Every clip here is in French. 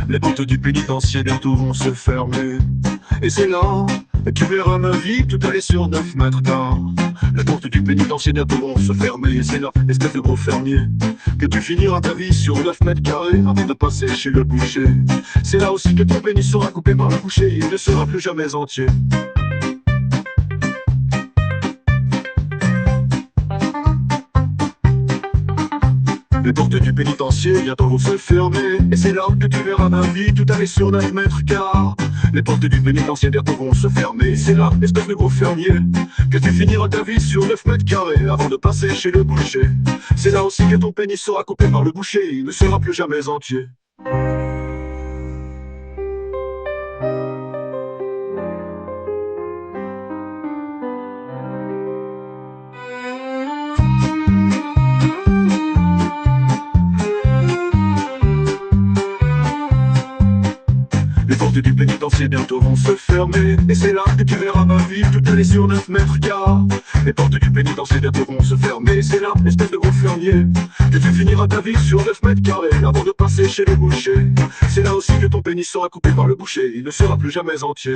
Les portes du pénitencier bientôt vont se fermer. Et c'est là, tu verras ma vie, tout aller sur 9 mètres tard. Les portes du pénitencier bientôt vont se fermer. Et c'est là, espèce de gros fermier, que tu finiras ta vie sur 9 mètres carrés avant de passer chez le boucher. C'est là aussi que ton pénis sera coupé par le boucher, il ne sera plus jamais entier. Les portes du pénitencier bientôt vont se fermer. Et c'est là que tu verras ma vie, tout aller sur 9 mètres car. Les portes du pénitencier bientôt vont se fermer. C'est là, espèce de gros fermier, que tu finiras ta vie sur 9 mètres carrés avant de passer chez le boucher. C'est là aussi que ton pénis sera coupé par le boucher, il ne sera plus jamais entier. Les portes du pénitencier bientôt vont se fermer. Et c'est là que tu verras ma vie, tout aller sur 9 mètres car. Les portes du pénitencier bientôt vont se fermer. C'est là, espèce de gros fermier, que tu finiras ta vie sur 9 mètres carrés avant de passer chez le boucher. C'est là aussi que ton pénis sera coupé par le boucher, il ne sera plus jamais entier.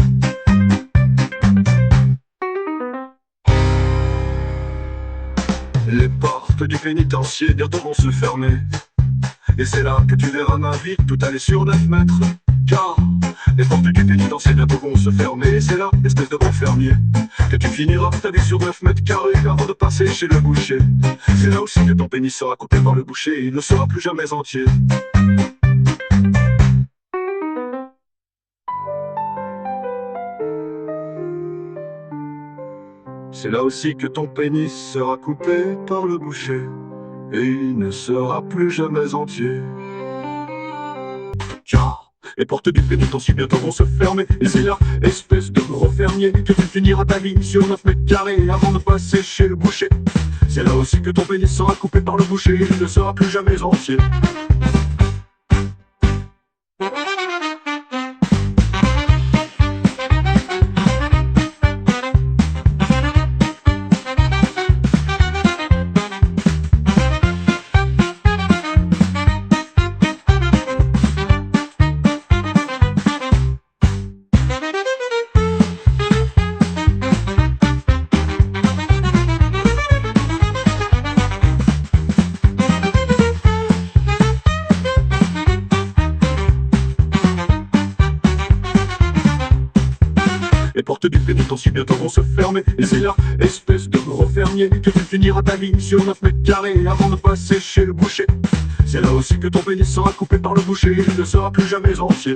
Les portes du pénitencier bientôt vont se fermer. Et c'est là que tu verras ma vie, tout aller sur 9 mètres car. Les portes du pénitencier bientôt vont se fermer. Et c'est là, espèce de bon fermier, que tu finiras ta vie sur 9 mètres carrés avant de passer chez le boucher. C'est là aussi que ton pénis sera coupé par le boucher, il ne sera plus jamais entier. C'est là aussi que ton pénis sera coupé par le boucher, et il ne sera plus jamais entier. Car les portes du pénitencier bientôt vont se fermer. Et c'est là, espèce de gros fermier, que tu finiras ta vie sur 9 mètres carrés avant de passer chez le boucher. C'est là aussi que ton pénis sera coupé par le boucher, il ne sera plus jamais entier. Les portes du pénitencier bientôt vont se fermer. Et c'est là, espèce de gros fermier, que tu finiras ta vie sur 9 mètres carrés avant de passer chez le boucher. C'est là aussi que ton pénis sera coupé par le boucher, il ne sera plus jamais entier.